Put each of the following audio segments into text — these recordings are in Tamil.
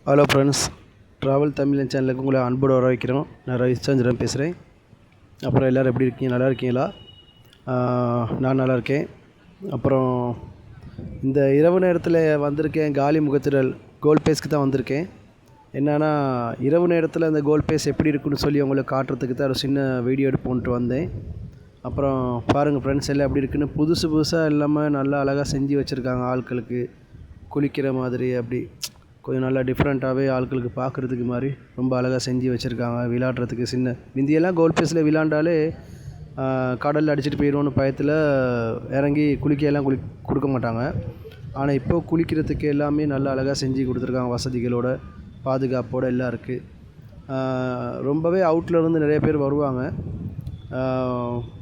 ஹலோ ஃப்ரெண்ட்ஸ், ட்ராவல் தமிழ் சேனலுக்கு உங்களை அன்போடு வர வைக்கிறோம். நான் ரவிச்சந்திரன் பேசுகிறேன். அப்புறம் எல்லோரும் எப்படி இருக்கீங்க? நல்லா இருக்கீங்களா? நான் நல்லா இருக்கேன். அப்புறம் இந்த இரவு நேரத்தில் வந்திருக்கேன். காலி முகத்திடல் கோல்ட் பேஸ்க்கு தான் வந்திருக்கேன். என்னென்னா, இரவு நேரத்தில் அந்த கோல்ட் பேஸ் எப்படி இருக்குன்னு சொல்லி உங்களுக்கு காட்டுறதுக்கு தான் ஒரு சின்ன வீடியோ எடுப்போன்ட்டு வந்தேன். அப்புறம் பாருங்கள் ஃப்ரெண்ட்ஸ், எல்லாம் எப்படி இருக்குன்னு புதுசாக எல்லாமே நல்லா அழகாக செஞ்சு வச்சுருக்காங்க. ஆட்களுக்கு குளிக்கிற மாதிரி அப்படி கொஞ்சம் நல்லா டிஃப்ரெண்ட்டாகவே ஆட்களுக்கு பார்க்குறதுக்கு மாதிரி ரொம்ப அழகாக செஞ்சு வச்சுருக்காங்க. விளையாடுறதுக்கு சின்ன முந்தியெல்லாம் கோல்ட் பேஸில் விளையாண்டாலே கடலில் அடிச்சுட்டு போயிடுவோன்னு பயத்தில் இறங்கி குளிக்கையெல்லாம் கொடுக்க மாட்டாங்க. ஆனால் இப்போ குளிக்கிறதுக்கு எல்லாமே நல்லா அழகாக செஞ்சு கொடுத்துருக்காங்க. வசதிகளோட பாதுகாப்போடு எல்லாம் இருக்குது. ரொம்பவே அவுட்லேருந்து நிறைய பேர் வருவாங்க.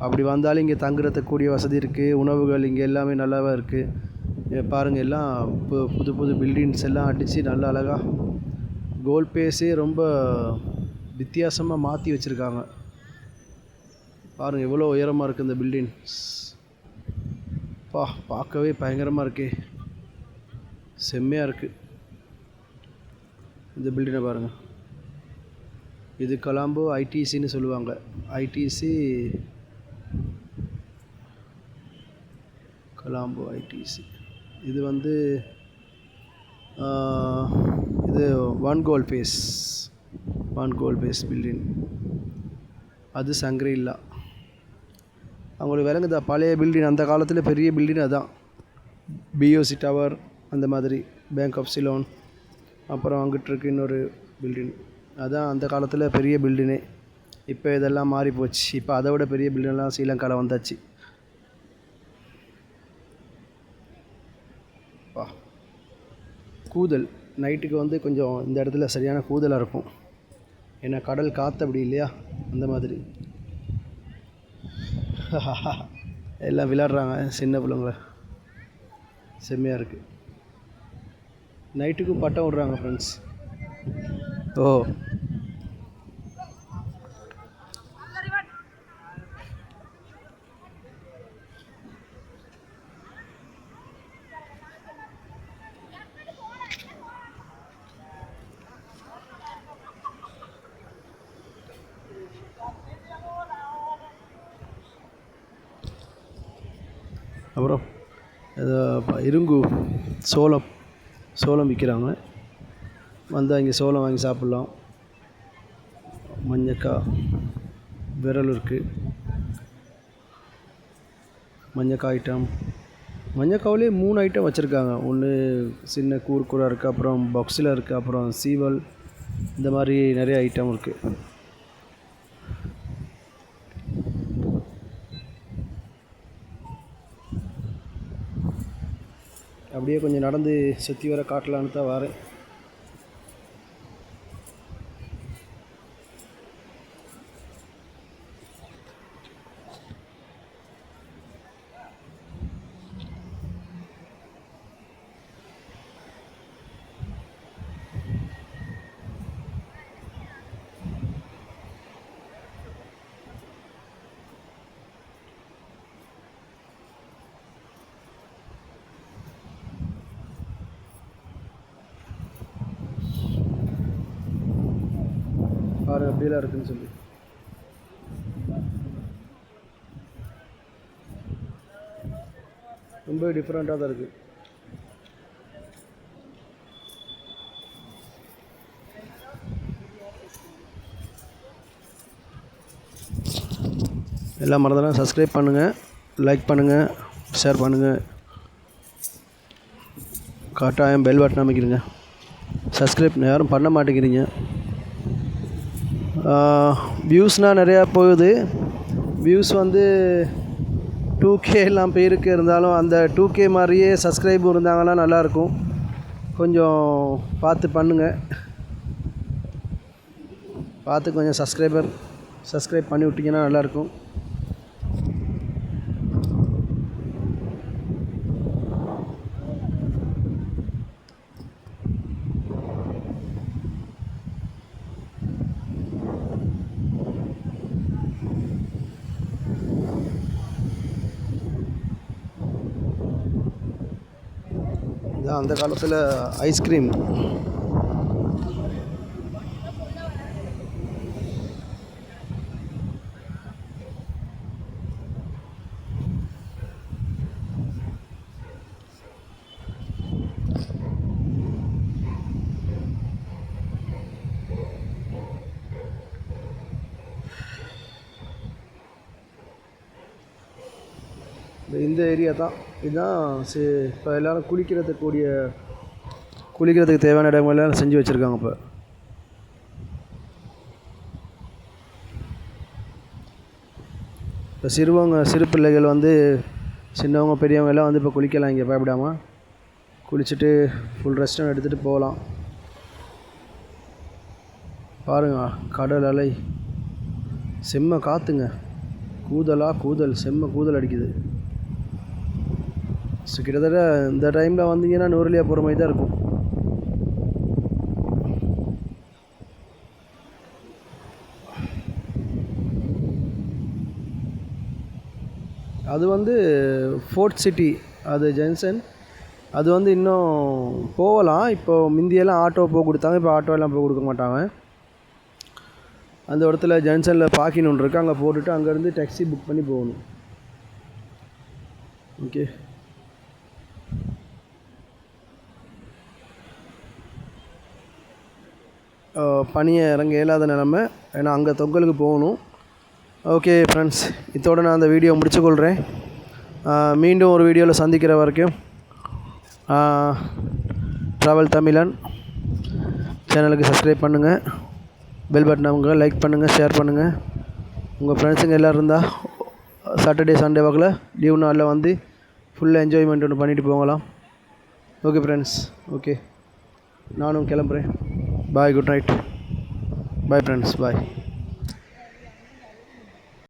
அப்படி வந்தாலும் இங்கே தங்குறதுக்கு கூடிய வசதி இருக்குது. உணவுகள் இங்கே எல்லாமே நல்லாவே இருக்குது. பாருங்கள், எல்லாம் புது பில்டிங்ஸ் எல்லாம் அடித்து நல்லா அழகாக கோல்ட் பேஸே ரொம்ப வித்தியாசமாக மாற்றி வச்சுருக்காங்க. பாருங்கள் எவ்வளோ உயரமாக இருக்குது இந்த பில்டிங்ஸ். பார்க்கவே பயங்கரமாக இருக்கே, செம்மையாக இருக்குது இந்த பில்டிங்கை பாருங்கள். இது கொலம்போ ஐடிசின்னு சொல்லுவாங்க. ITC Colombo ITC. இது இது ஒன் கோல்ட் பேஸ் பில்டிங். அது சங்கரில்லா. அவங்களுக்கு விளங்குதா? பழைய பில்டிங், அந்த காலத்தில் பெரிய பில்டிங் அதான். பிஓசி டவர் அந்த மாதிரி, பேங்க் ஆஃப் சிலோன். அப்புறம் அங்கிட்டு இருக்கு இன்னொரு பில்டிங், அதான் அந்த காலத்தில் பெரிய பில்டிங்கு. இப்போ இதெல்லாம் மாறி போச்சு. இப்போ அதை விட பெரிய பில்டிங்லாம் ஸ்ரீலங்காவில் வந்தாச்சு. கூதல் நைட்டுக்கு கொஞ்சம் இந்த இடத்துல சரியான கூதலாக இருக்கும். ஏன்னா கடல் காற்று அப்படி இல்லையா, அந்த மாதிரி எல்லாம் விளையாடுறாங்க சின்ன பிள்ளைங்கள. செம்மையாக இருக்குது. நைட்டுக்கும் பட்டம் விடுறாங்க ஃப்ரெண்ட்ஸ். அப்புறம் இருங்கு சோளம் விற்கிறாங்க. வந்தால் இங்கே சோளம் வாங்கி சாப்பிட்லாம். மஞ்சக்காய் விரல் இருக்குது. மஞ்சக்காய் ஐட்டம், மஞ்சக்காவிலே 3 ஐட்டம் வச்சுருக்காங்க. ஒன்று சின்ன கூராக இருக்குது, அப்புறம் பாக்ஸில் இருக்குது, அப்புறம் சீவல், இந்த மாதிரி நிறைய ஐட்டம் இருக்குது. அப்படியே கொஞ்சம் நடந்து சுற்றி வர காட்டலான்னு தான் வரேன். பாருங்க அப்படியெல்லாம் இருக்குன்னு சொல்லி. ரொம்ப டிஃப்ரெண்ட்டாக தான் இருக்குது. எல்லாம் மறந்துடாம சப்ஸ்கிரைப் பண்ணுங்கள், லைக் பண்ணுங்கள், ஷேர் பண்ணுங்கள். கட்டாயம் பெல் பட்டன் அமைக்கிறீங்க. சப்ஸ்கிரைப் யாரும் பண்ண மாட்டேங்கிறீங்க. வியூஸ்னால் நிறையா போகுது. வியூஸ் 2K எல்லாம் பேருக்கு இருந்தாலும் அந்த 2K மாதிரியே சப்ஸ்கிரைப் இருந்தாங்கன்னா நல்லாயிருக்கும். கொஞ்சம் பார்த்து பண்ணுங்கள். பார்த்து கொஞ்சம் சப்ஸ்கிரைப் பண்ணி விட்டிங்கன்னா நல்லாயிருக்கும். இதான் அந்த காலத்தில் ஐஸ்கிரீம். இந்த ஏரியா தான் இதுதான். இப்போ எல்லோரும் குளிக்கிறதுக்கு தேவையான இடங்கள்லாம் செஞ்சு வச்சுருக்காங்க. இப்போ சிறு பிள்ளைகள் வந்து சின்னவங்க பெரியவங்க எல்லாம் வந்து இப்போ குளிக்கலாம் இங்கே பயப்படாமல். குளிச்சுட்டு ஃபுல் ரெஸ்ட் எடுத்துகிட்டு போகலாம். பாருங்கள், கடல் அலை செம்ம காற்றுங்க. கூதல் செம்ம கூதல் அடிக்குது. ஸோ கிட்டத்தட்ட இந்த டைமில் வந்தீங்கன்னா நூறுலியா போகிற மாதிரி தான் இருக்கும். அது வந்து ஃபோர்ட் சிட்டி, அது ஜங்ஷன். அது வந்து இன்னும் போகலாம். இப்போ முந்தியெல்லாம் ஆட்டோ போக கொடுத்தாங்க, இப்போ ஆட்டோலாம் போக கொடுக்க மாட்டாங்க. அந்த இடத்துல ஜங்ஷனில் பார்க்கிங் ஒன்று இருக்குது, அங்கே போட்டுட்டு அங்கேருந்து டாக்ஸி புக் பண்ணி போகணும். ஓகே, பனியை இறங்க இயலாத நிலமை, ஏன்னா அங்கே தொங்கலுக்கு போகணும். ஓகே ஃப்ரெண்ட்ஸ், இதோடு நான் அந்த வீடியோ முடிச்சுக்கொள்கிறேன். மீண்டும் ஒரு வீடியோவில் சந்திக்கிற வரைக்கும் ட்ராவல் தமிழன் சேனலுக்கு சப்ஸ்கிரைப் பண்ணுங்கள், பெல் பட்டன் அவங்க லைக் பண்ணுங்கள், ஷேர் பண்ணுங்கள். உங்கள் ஃப்ரெண்ட்ஸுங்க எல்லோரும் இருந்தால் சாட்டர்டே சண்டே வாக்கில் லீவ் நாளில் வந்து ஃபுல்லாக என்ஜாய்மெண்ட் ஒன்று பண்ணிவிட்டு போகலாம். ஓகே ஃப்ரெண்ட்ஸ், ஓகே நானும் கிளம்புறேன். பாய், குட் நைட். பாய் ஃப்ரெண்ட்ஸ், பாய்.